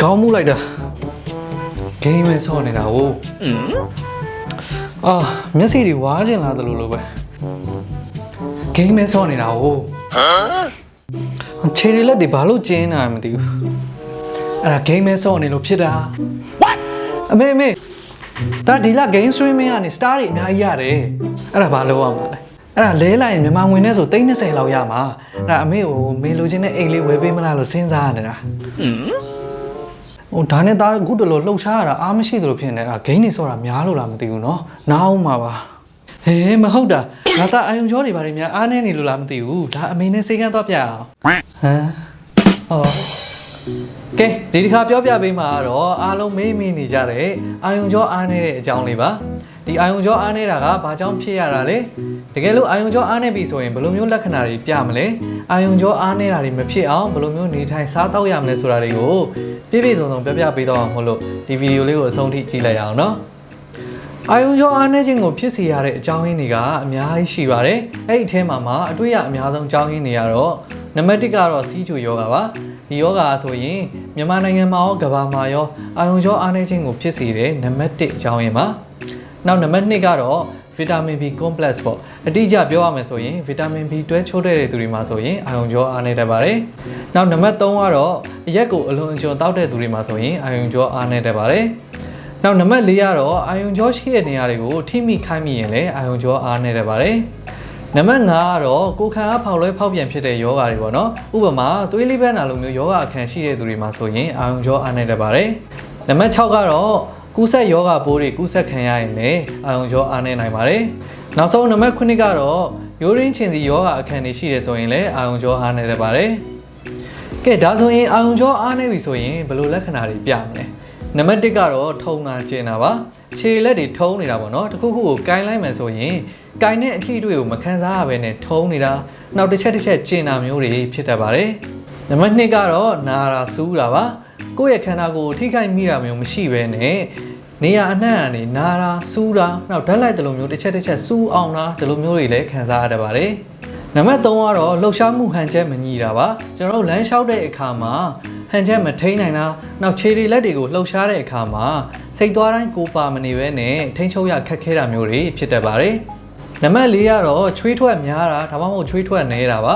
ကောင်းမှုလိုက်တာဂိမ်းမဲဆော့နေတာဟုတ်မျက်စိတွေဝါးကျင်လာသလိုလိုပဲဂိမ်းမဲဆော့နေတာဟုတ်ခြေတွေလက်တွေဘာလို့ကျင်းနေတာမသိဘူးအဲ့ဒါဂိမ်းမဲဆော့နေလို့ဖြစ်တာ What အမေဒါဒီလ game streaming ကနေ star တွေအများကြီးရတယ်အဲ့ဒါဘာလို့ရမှာလဲအဲ့ဒါလဲလိုက်ရင်မြန်မာငွေနဲ့ဆို320လောက်ရမှာအဲ့ဒါအမေကိုမေလိုချင်တဲ့အိတ်လေးဝယ်ပေးမလားလို့စဉ်းစားနေတာဒါနဲ့ဒါအခုတလို့လှုပ်ရှားရတာအားမရှိသလိုဖြစ်နေတာဂိမ်းတွေဆော့တာများလို့လားမသိဘူးเนาะနားအောင်ပါပါဟေးမဟုတ်တာငါသားအယုံကြောတွေဘာတွေများအားနေနေလို့လားမသိဘူးဒါအမေနဲ့စိတ်ကန်းသွားပြအောင်ဟမ်ကဲဒီတစ်ခါပြောပြပေးမှာတော့အားလုံးမေးနေကြတဲ့အာယုံကြောအားနေတဲ့အကြောင်းလေးပါဒီအာယုံကြောအားနေတာကဘာကြောင့်ဖြစ်ရတာလဲတကယ်လို့အာယုံကြောအားနေပြီဆိုရင်ဘယ်လိုမျိုးလက္ခဏာတွေပြမလဲအာယုံကြောအားနေတာတွေမဖြစ်အောင်ဘယ်လိုမျိုးနေထိုင်စားတောက်ရမလဲဆိုတာတွေကိုပြည့်စုံပြောပြပေးတော့အောင်မို့လို့ဒီဗီဒီယိုလေးကိုအဆုံးထိကြည့်လိုက်ရအောင်နော်အာယုံကြောအားနေခြင်းကိုဖြစ်စေရတဲ့အကြောင်းရင်းတွေကအများကြီးရှိပါတယ်အဲ့ဒီအထဲမှာအတွေ့အများဆုံးအကြောင်းရင်းတွေကတော့နံပါတ်1ကတော့စီးချိုယောဂပါဒီယောဂါဆိုရင်မြန်မာနိုင်ငံမှာရောကမ္ဘာမှာရောအာယုံကြောအားနည်းခြင်းကိုဖြစ်စေတဲ့နံပါတ်1အကြောင်းရင်းပါနောက်နံပါတ်2ကတော့ဗီတာမင် B complex ပေါ့အတိအကျပြောရမယ်ဆိုရင်ဗီတာမင် B တွဲချိုးတဲ့သူတွေမှာဆိုရင်အာယုံကြောအားနည်းတတ်ပါတယ်နောက်နံပါတ်3ကတော့အရက်ကိုအလွန်အကျွံတောက်တဲ့သူတွေမှာဆိုရင်အာယုံကြောအားနည်းတတ်ပါတယ်နောက်နံပါတ်4ကတော့အာယုံကြောရှိတဲ့နေရာတွေကိုထိမိခိုင်းမိရင်လည်းအာယုံကြောအားနည်းတတ်ပါတယ်နံပါတ်5ကတော့ကိုယ်ခံအားဖောက်လွဲဖောက်ပြန်ဖြစ်တဲ့ယောဂါတွေပေါ့နော်ဥပမာသွေးလေးပန်းနာလိုမျိုးယောဂအခန်းရှိတဲ့သူတွေမှာဆိုရင်အာယုံကြောအားနည်းတတ်ပါတယ်နံပါတ်6ကတော့ကူးစက်ယောဂပိုးတွေကူးစက်ခံရရင်လည်းအာယုံကြောအားနည်းနိုင်ပါတယ်နောက်ဆုံးနံပါတ်9ကတော့ရိုးရင်းချင်စီယောဂအခန်းတွေရှိတယ်ဆိုရင်လည်းအာယုံကြောအားနည်းတတ်ပါတယ်ကဲဒါဆိုရင်အာယုံကြောအားနည်းပြီဆိုရင်ဘယ်လိုလက္ခဏာတွေပြမလဲနံပါတ်1ကတော့ထုံတာကျင်တာပါခြေလက်တွေထုံနေတာပေါ့နော်တခုခုကိုကိုင်းလိုက်မယ်ဆိုရင်ကိုင်းတဲ့အထီးတွေကိုမခံစားရဘဲနဲ့ထုံနေတာနောက်တစ်ချက်ကျင်တာမျိုးတွေဖြစ်တတ်ပါတယ်နံပါတ်2ကတော့နာတာစူးတာပါကိုယ့်ရဲ့ခန္ဓာကိုယ်ထိခိုက်မိတာမျိုးမရှိဘဲနဲ့နေရာအနှံ့ကနေနာတာစူးတာနောက်ဓာတ်လိုက်တလိုမျိုးတစ်ချက်စူးအောင်တာဒီလိုမျိုးတွေလည်းခံစားရတတ်ပါတယ်နံပါတ်3ကတော့လှုပ်ရှားမှုဟန်ချက်မညီတာပါကျွန်တော်တို့လမ်းလျှောက်တဲ့အခါမှာဟန်ချက်မထိန်နိုင်တာနောက်ခြေတွေလက်တွေကိုလှုပ်ရှားတဲ့အခါမှာစိတ်သွားတိုင်းကိုပါမနေဘဲနဲ့ထိန်းချုပ်ရခက်ခဲတာမျိုးတွေဖြစ်တတ်ပါတယ်နံပါတ်4ကတော့ချွေးထွက်များတာဒါမှမဟုတ်ချွေးထွက်နေတာပါ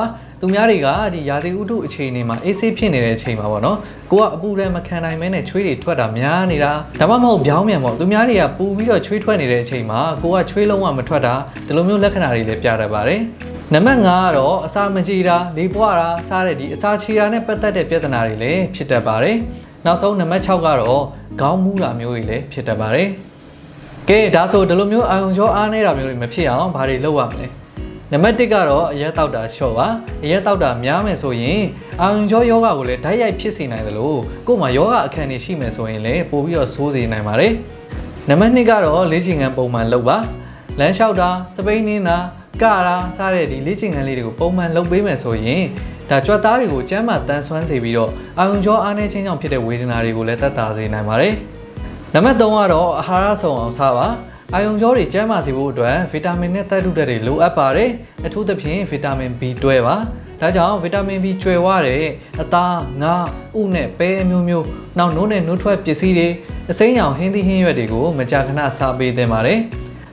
သူများတွေကဒီရာသီဥတုအခြေအနေမှာအေးဆေးဖြစ်နေတဲ့အချိန်မှာပေါ့နော်ကိုကအပူတမ်းမခံနိုင်မဲနဲ့ချွေးတွေထွက်တာများနေတာဒါမှမဟုတ်ပြောင်းပြန်ပေါ့သူများတွေကပူပြီးတော့ချွေးထွက်နေတဲ့အချိန်မှာကိုကချွေးလုံးဝမထွက်တာဒီလိုမျိုးလက္ခဏာတွေလည်းပြတတ်ပါတယ်နံပါတ်5ကတော့အစာမကြေတာလေပွားတာစားတဲ့ဒီအစာချေတာနဲ့ပတ်သက်တဲ့ပြဿနာတွေလည်းဖြစ်တတ်ပါတယ်နောက်ဆုံးနံပါတ်6ကတော့ခေါင်းမူးတာမျိုးတွေလည်းဖြစ်တတ်ပါတယ်ကဲဒါဆိုဒီလိုမျိုးအာယုံကြောအားနေတာမျိုးတွေမဖြစ်အောင်ဘာတွေလုပ်ရမလဲနံပါတ်1ကတော့အရက်တောက်တာလျှော့ပါအရက်တောက်တာများမယ်ဆိုရင်အာယုံကြောယောဂကိုလည်းဓာတ်ရိုက်ဖြစ်စေနိုင်တယ်လို့ကို့မှာယောဂအခန်းတွေရှိမယ်ဆိုရင်လည်းပို့ပြီးတော့ဆိုးစေနိုင်ပါတယ်နံပါတ်2ကတော့လေ့ကျင့်ခန်းပုံမှန်လုပ်ပါလမ်းလျှောက်တာစပိန်နင်းတာကတာစားတဲ့ဒီလေ့ကျင့်ခန်းလေးတွေကိုပုံမှန်လုပ်ပေးမယ်ဆိုရင်ဒါကြွက်သားတွေကိုကျန်းမာတန်ဆွမ်းစေပြီးတော့အာယုံကြောအားနည်းခြင်းကြောင့်ဖြစ်တဲ့ဝေဒနာတွေကိုလည်းသက်သာစေနိုင်ပါတယ်နံပါတ်3ကတော့အာဟာရဆောင်အောင်စားပါအာယုံကြောတွေကျန်းမာစေဖို့အတွက်ဗီတာမင်နဲ့သတ္တုဓာတ်တွေလိုအပ်ပါတယ်အထူးသဖြင့်ဗီတာမင် B12 ပါဒါကြောင့်ဗီတာမင် B ကျွယ်ဝတဲ့အသားငါးဥနဲ့ပဲအမျိုးမျိုးနောက်နို့နဲ့နို့ထွက်ပစ္စည်းတွေအစိမ်းရောင်ဟင်းသီးဟင်းရွက်တွေကိုမကြာခဏစားပေးသင့်ပါတယ်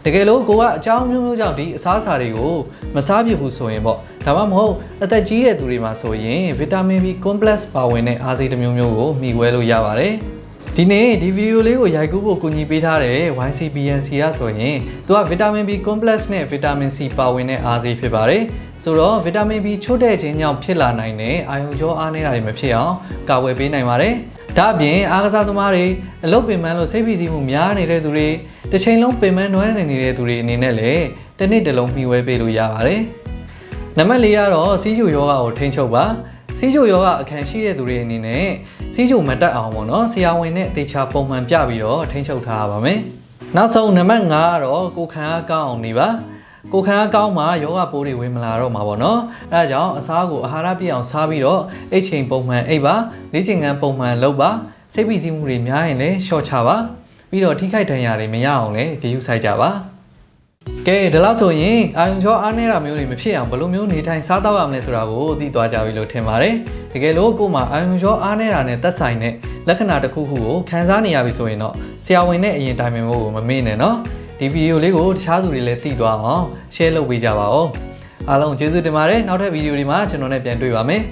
တကယ်လို့ကိုကအကြောင်းမျိုးမျိုးကြောင့်ဒီအစားအစာတွေကိုမစားပြဘူးဆိုရင်ပေါ့ဒါမှမဟုတ်အသက်ကြီးတဲ့သူတွေမှာဆိုရင်ဗီတာမင် B complex ပါဝင်တဲ့အားဆေးတစ်မျိုးမျိုးကိုမှီဝဲလို့ရပါတယ်ဒီနေ့ဒီဗီဒီယိုလေးကိုရိုက်ကူးဖို့ကူညီပေးထားတဲ့ YCBNC ကဆိုရင်သူကဗီတာမင် B complex နဲ့ဗီတာမင် C ပါဝင်တဲ့အားဆေးဖြစ်ပါတယ်ဆိုတော့ဗီတာမင် B ချို့တဲ့ခြင်းကြောင့်ဖြစ်လာနိုင်တဲ့အာယုံကြောအားနည်းတာတွေမဖြစ်အောင်ကာကွယ်ပေးနိုင်ပါတယ်ဒါအပြင်အားကစားသမားတွေအလုပ်ပင်ပန်းလို့စိတ်ဖိစီးမှုများနေတဲ့သူတွေတစ်ချိန်လုံးပင်ပန်းနွမ်းနေတဲ့သူတွေအနေနဲ့လည်းတစ်နေ့တစ်လုံးမှီဝဲပေးလို့ရပါတယ်နံပါတ်4ကတော့စီးချိုယောဂကိုထိန်းချုပ်ပါစီးချိုယောဂအခန်းရှိတဲ့သူတွေအနေနဲ့စီးချိုမတက်အောင်ပေါ့နော်ဆရာဝန်နဲ့အသေးချာပုံမှန်ပြပြီးတော့ထိန်းချုပ်ထားရပါမယ်နောက်ဆုံးနံပါတ်5ကတော့ကိုယ်ခံအားကောင်းအောင်နေပါကိုယ်ခံအားကောင်းမှယောဂပိုးတွေဝင်မလာတော့မှာပေါ့နော်အဲဒါကြောင့်အစားကိုအာဟာရပြည့်အောင်စားပြီးတော့အိတ်ချိန်ပုံမှန်အိပ်ပါလေ့ကျင့်ခန်းပုံမှန်လုပ်ပါစိတ်ဖိစီးမှုတွေများရင်လည်းလျှော့ချပါပြီးတော့ထိခိုက်ဒဏ်ရာတွေမရအောင်လည်းဂရုစိုက်ကြပါ ကဲဒီလောက်ဆိုရင်အာယုံကြောအားနေတာမျိုးတွေမဖြစ်အောင်ဘယ်လိုမျိုးနေထိုင်စားသောက်ရမလဲဆိုတာကိုသိသွားကြပြီလို့ထင်ပါတယ်တကယ်လို့ကို့မှာအာယုံကြောအားနေတာနဲ့သက်ဆိုင်တဲ့လက္ခဏာတစ်ခုခုကိုခံစားနေရပြီဆိုရင်တော့ဆရာဝန်နဲ့အရင်တိုင်ပင်ဖို့ကိုမမေ့နဲ့နော်ဒီဗီဒီယိုလေးကိုတခြားသူတွေလည်းသိသွားအောင် share လုပ်ပေးကြပါဦးအားလုံးကျေးဇူးတင်ပါတယ်နောက်ထပ်ဗီဒီယိုဒီမှာကျွန်တော်နဲ့ပြန်တွေ့ပါမယ်